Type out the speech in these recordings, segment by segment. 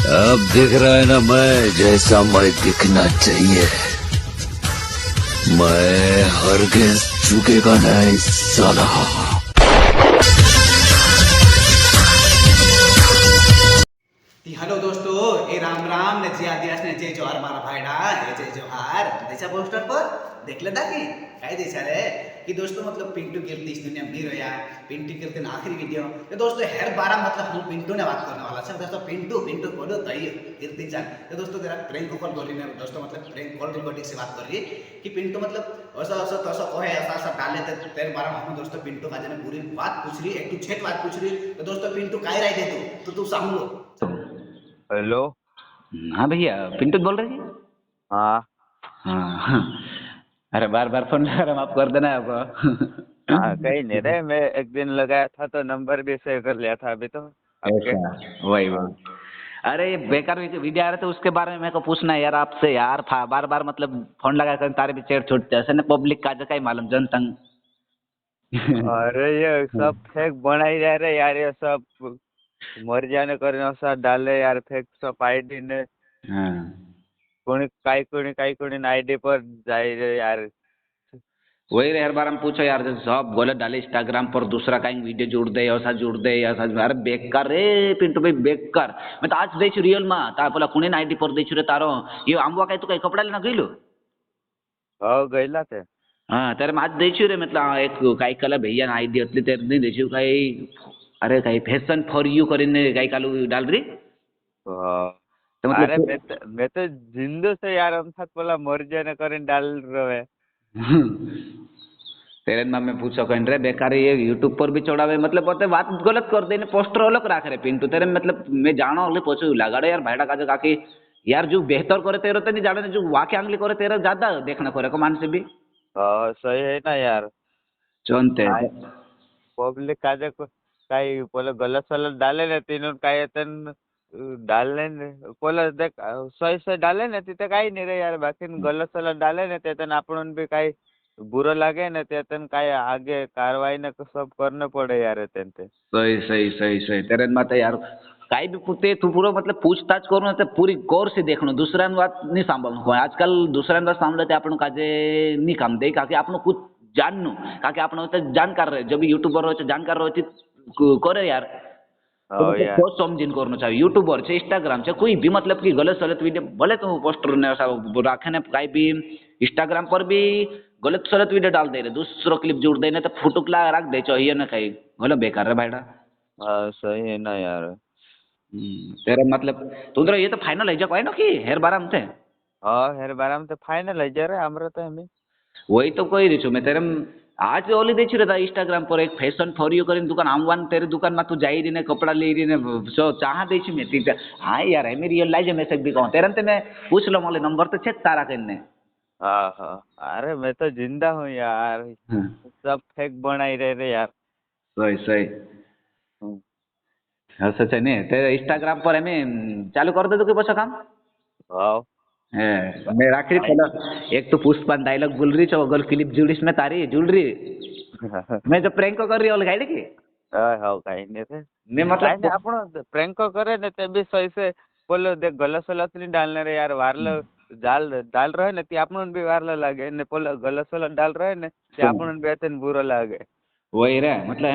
अब दिख रहा है ना मैं जैसा मैं दिखना चाहिए। मैं हरगिज झुकेगा नहीं साला। हेलो दोस्तों, ए राम राम ने जय दियास ने जय जोहार मारा भाईडा ए जय जोहार दैसा पोस्टर पर देखले था कि काय दैसा रे कि दोस्तों मतलब पिंटू कीर्ति इस दुनिया में रहा पिंटू कीर्ति ने आखिरी वीडियो तो दोस्तों हर बार मतलब हम पिंटू ने बात करने वाला सब दोस्तों पिंटू पिंटू बोलो तय कीर्ति जान तो दोस्तों तेरा प्रैंक कॉल कर रही दोस्तों मतलब प्रैंक कॉल रिकॉर्डिंग से बात कर रही कि पिंटू मतलब ऐसा ऐसा तसा कहे ऐसा ऐसा डाले तो तेरे बारे में हम दोस्तों पिंटू का जने पूरी बात पूछ रही एक टू छेट बात पूछ रही तो दोस्तों पिंटू काय राय दे तू सामने लो। हेलो। हाँ भैया पिंटू बोल रहे हैं। हाँ हाँ अरे बार बार फोन लगा रहा हूँ, आप कर देना है आपको। हाँ कहीं नहीं रे, मैं एक दिन लगाया था तो नंबर भी सेव कर लिया था अभी तो आपके। ऐसा वही वही। अरे ये बेकार वीडियो आ रहे थे उसके बारे में मेरे को पूछना है यार आपसे यार। बार बार मतलब फोन लगा कर तारे भी चेड़ छूटते ऐसे ना पब्लिक का जगह ही मालूम जनतंग। अरे ये सब फेक बनाई जा रहे यार, ये सब मर जाने करने सा डाले यार फेक सब आईडी ने हाँ कोणी आईडी पर जाए रे यार। वही रे हर बार हम पूछो यार सब गलत डाले इंस्टाग्राम पर दूसरा कहीं वीडियो जोड़ दे ऐसा जोड़ दे ऐसा अरे बेकार रे पिंटू भाई बेकार। मैं तो आज देखी रियल में ता बोला कुणी आईडी पर देखी रे तारो ये आंबवा कहीं तो कहीं कपड़ा लेना गईलो। हाँ गईला थे। हाँ तेरे में आज देखी रे मतलब एक कई कला भैया आईडी असली तेरे नहीं देखी कहीं अरे कहीं फैशन फॉर यू કરીને कहीं कालू डाल रही हाँ। तो अरे मतलब मैं तो जिंदू से यार हम साथ बोला मर जाने करने डाल रहे। तेरे में मैं पूछो कहीं रे बेकार ये यूट्यूब पर भी चढ़ावे मतलब बोलते बात गलत कर देने पोस्टर अलग रख रहे पिंटू तेरे मतलब मैं जानो अगले पूछो लगाड़े यार भाईडा काजे काकी यार जो बेहतर करे तेरे तो नहीं जाने जो वाक्य अंगली करे तेरे ज्यादा देखना करे को मान से भी हाँ सही है ना यार। चलते पब्लिक काजे को काही बोले गलत सलत डाले ने तीनों काय तन डालने ने बोले देख सही से डाले ने तिथे काही नाही रे यार, बाकी गलत सलत डाले ने ते तन आपण भी काही बुरो लागे ने ते तन काय आगे कार्रवाई ने सब करने पड़े यार तेंते। सही सही सही सही तेरे में तो यार काई भी पूछते तू पूरा मतलब पूछताछ करो ना तो पूरी गौर से देखनो दूसरा बात नहीं सांभळनो कोई आजकल दूसरा बात सांभळे ते आपण काजे नहीं काम दे काकि आपण कुछ जाननो काकि आपण तो जानकार रहे जब यूट्यूबर रहे जानकार रहे करे यार हाँ यार सोच समझीन करनो चाहिए यूट्यूबर छे इंस्टाग्राम छे कोई भी मतलब कि गलत सलत वीडियो भले तू पोस्टर ने ऐसा राखे ने काई भी इंस्टाग्राम पर भी गलत सलत वीडियो डाल दे रे दूसरो क्लिप जोड़ दे ने तो फुटुकला रख दे चाहिए ना कहीं भले बेकार रे भाईडा। हाँ सही है ना यार। तेरे मतलब तू तो ये तो फाइनल है जा कोई ना कि हेर बारा में थे। हाँ हेर बारा में तो फाइनल है जरा हमरा तो हमें वही तो कोई रही छू मैं तेरे आज ओली देखी रहा था इंस्टाग्राम पर एक फैशन फॉर यू કરીને दुकान आमवान तेरे दुकान में तू जाई रही ने कपड़ा ले रही ने सो चाह दे छी मैं तीन हाँ यार है मेरी रियल लाइफ मैसेज भी कहूँ तेरे मैं पूछ लो मोले नंबर तो चेक तारा करने। हाँ हाँ। अरे मैं तो जिंदा हूँ यार, सब फेक बनाई रहे रे यार। सही सही हाँ सच है नहीं तेरे इंस्टाग्राम पर हमें चालू कर दे तो कि काम हाँ है मैं आखिरी पहला एक तो पुष्पा डायलॉग बोल रही छो अगर क्लिप जुड़ीस में तारी जुड़ रही मैं जो प्रैंक कर रही हूँ गाइड की हाँ काही नहीं थे मैं काही नहीं मतलब आपण प्रैंक करे ने ते भी सही से बोलो देख गलत सलत नहीं डालने रे यार, वारल डाल डाल रहे ने ती आपण भी वारल लागे ने बोलो गलत सलत डाल रहे ने ते आपण भी अतन बुरो लागे वही रे मतलब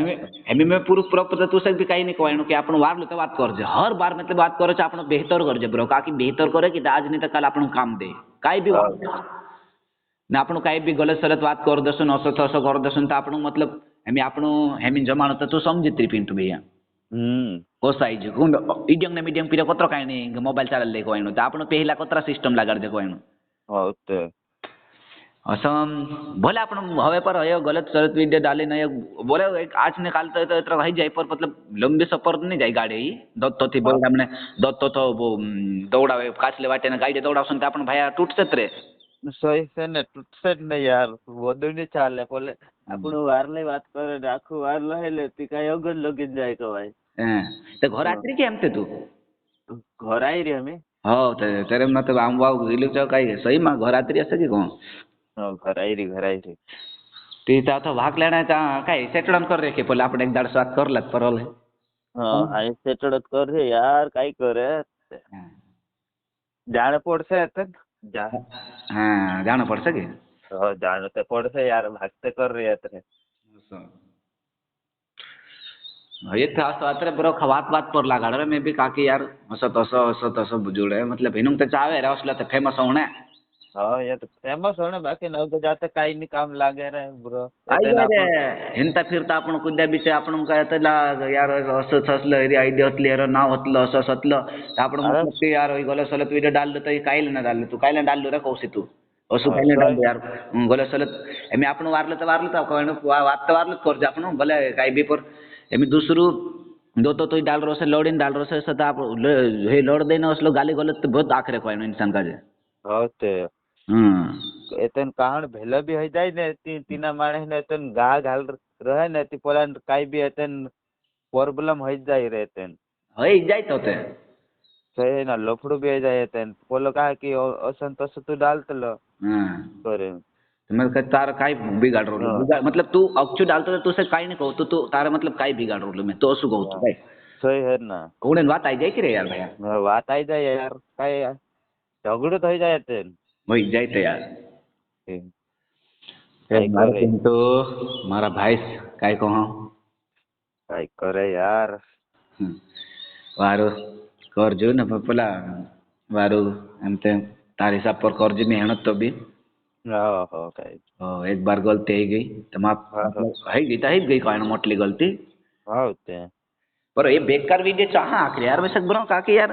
हमें मैं पूरा प्रॉपर तू से भी कहीं नहीं कहनो कि आपण वार तो बात कर जे हर बार मतलब बात करे छे आपण बेहतर कर जे ब्रो काकी बेहतर करे कि आज नहीं तो कल आपण काम दे काई भी ना आपण काई भी गलत सलत बात कर दसो न असो थसो कर दसो तो आपण मतलब हमें आपण हमें जमानो तो तू समझी पिंटू भैया कोसाई जे कोण इडियम ने मीडियम पिरे कतरो काई नहीं मोबाइल चालल दे कहनो तो आपण पहिला कतरा सिस्टम लगाड़ दे कहनो हो ते असम भले आपण हवे पर हयो गलत सलत वीडियो डाले नहीं बोले एक आज ने काल तो इतना रह जाए पर मतलब लंबे सफर नहीं जाए गाड़ी दत्तो थी बोल हमने दत्तो तो वो दौड़ावे काचले वाटे ने गाड़ी दौड़ावसन तो आपण भाया टूटसे रे सही से ने टूटसे ने यार वधु नहीं चाले बोले आपण वारले बात करे ने आखू वार लहेले ती काय अगन लगिन जाए को भाई तो घर आत्री के हमते तू घर आई रे हमें हो तेरे मतलब आम वाव गिलू च काय सही में घर आत्री असे की कोण घर आई रे ती तो भाग लेना ता काय सेटल कर रे के पहिले आपण एक दाड स्वाद करलात परवल हाँ आई सेटल कर रे यार काय करे તે હા. જાણે પડશે તે હા જાણવું પડશે કે જાણે તે પડશે यार भागते कर रही है ते एक असं आता रे बरं वात पडला गाड रे मे बी काकी यार असं तसं जुळे मतलब हिनुंग ते चावे रे असलं ते फेमस होणे हाँ ये तो फेमस होने बाकी न तो जाते काही नहीं काम लागे रे ब्रो आई जाय रे हिंडता फिरता आपण कुद्या बिचे आपण काय त्याला यार असं असलं रे आयडिया होतली यार नाव होतलं असं असलं तर आपण अरे मतलब ते यार गलं सलत व्हिडिओ डाललं तर कायला ना डाललं तू कायला डाललो रे कौशी तू असं हाँ, कायला सही. डाललो यार गलं सलत एमी आपण वारलं तर कोण वात तर वारलंच करजे आपण भले काय बी पर एमी दुसरू दो तो डाल रो से लोडिन डाल रो से सदा हे लोड देणं असलं गाली गलत तर बहुत आखरे कोण इंसान काजे हाँ ते एतन कारण भेला भी हो जाए ने तीना माणस ने एतन गा घाल रहे ने ती पोला काही भी एतन प्रॉब्लम हो जाए रे एतन हय जाय तो ते सही ना लफड़ू भी हो जाए एतन पोलो कहा कि असन तस तू डालतलो करे मतलब तार काय बिगाड रोल मतलब तू अक्षु डालतो तो से काय नाही कहतो तू तार मतलब काय बिगाड रोल मैं तो असं कहतो काय सही है ना कोण વાત આવી જાય કે રે યાર ભૈયા વાત આવી જાય યાર કઈ ઝઘડો થઈ જાય તેન વહી જાય તો યાર કઈ મારે કરે તો મારા ભાઈ काय કહો કઈ કરે યાર વારો કરજો ને પેલા વારો એમ તેમ તારી હિસાબ પર કરજો મહેનત તો બી હા કઈ એક બાર ગલતી આવી ગઈ તમાર થઈ ગઈ કોઈ મોટલી ગલતી હા તે पर ये बेकार वीडियो चाहा आखिर यार वैसे ब्रो काकी यार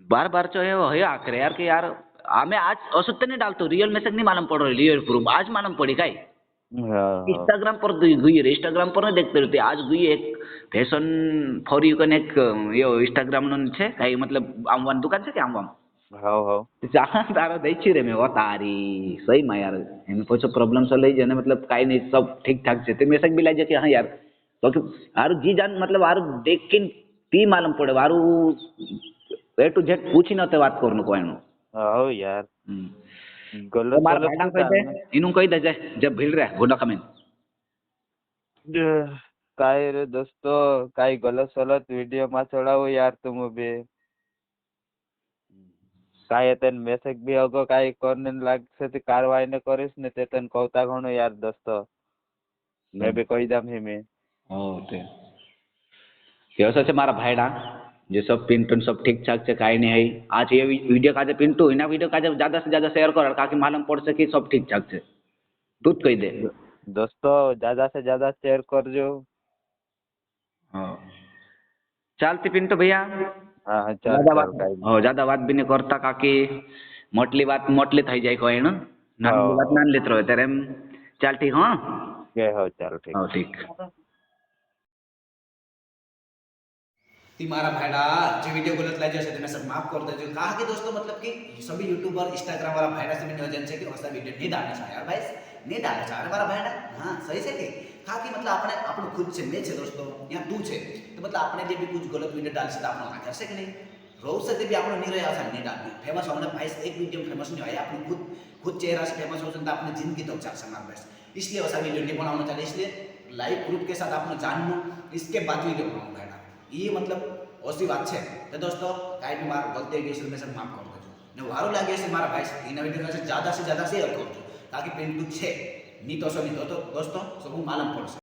बार जो है वो है आखिर यार कि यार हमें आज असत्य नहीं डालतो रियल मैसेज नहीं मालूम पड़ रहा रियल प्रूफ आज मालूम पड़ी काय इंस्टाग्राम पर गई रे इंस्टाग्राम पर नहीं देखते रहते आज गई एक फैशन फॉर यू कन एक यो इंस्टाग्राम નો છે કાઈ मतलब આમવાન દુકાન છે કે આમવામ હા ચાहा તારો દઈ છે રે મે ઓ તારી સही માં यार એમ પછી પ્રોબ્લેમ સો લઈ જને मतलब કાઈ નહીં सब ठीक ठाक છે તે મેસેज भी લાગે કે हां यार तो आरु जी जान मतलब आरु देख के ती मालूम पड़े आरु ए टू जेड पूछी न बात करनो कोई नो हो यार गलत गलत इनु कही दे जाए जब भीड़ रहे गुंडा कमेन काय रे दोस्तों काय गलत सलत वीडियो में चढ़ाओ यार तुम भी काय तेन मैसेज भी अगो काय करने लागसे ते कार्रवाई ने करिस ने ते तन कहता घणो यार दोस्तों मैं भी कही दाम ही में ते कैसा छे मारा भाईडा जे सब पिंटू सब ठीक ठाक छे काई नहीं है आज ये वीडियो काजे पिंटू इना वीडियो काजे ज्यादा से ज्यादा शेयर कर ताकि मालूम पड़ सके सब ठीक ठाक छे तू कही दे दोस्तों ज्यादा से ज्यादा शेयर करजो हां चालती पिंटू भैया हां चल ज्यादा बात भी नहीं करता काकी मोटली बात मोटली થઈ જાય કોઈ ને નાની વાત નાન લેતો રહે ત્યારે ચાલ ठीक हां के हो चल ठीक हां ठीक ती मारा भाईडा जो वीडियो गलत लागे से मैं सब माफ कर देજો कहा कि दोस्तों मतलब कि सभी यूट्यूबर इंस्टाग्राम वाला भाईडा से भी निवेदन है कि ऐसा वीडियो नहीं डालना चाहिए यार भाई नहीं डालना चाहिए मारा भाईडा हां सही से कि कहा कि मतलब આપણે આપણું खुद से मैं છે दोस्तों यहाँ तू છે तो मतलब આપણે જે भी कुछ गलत वीडियो डाल से આપણો आकर से कि नहीं रोज से भी આપણો नहीं रहा नहीं डालनी फेमस होने भाई एक वीडियो फेमस नहीं आया अपने खुद चेहरा से फेमस हो तो अपनी जिंदगी तो चल सकता है इसलिए वैसा वीडियो नहीं बनाना चाहिए इसलिए लाइव प्रूफ के साथ आपने जानना इसके बाद वीडियो बनाओ भाईडा ये मतलब ओसी बात है तो दोस्तों काई भी मार गलती है इसमें सब माफ कर दो ने वारो लागे से मारा भाई इन वीडियो से ज्यादा शेयर करजो ताकि पिंटू छे नहीं तो दोस्तों सब मालूम पड़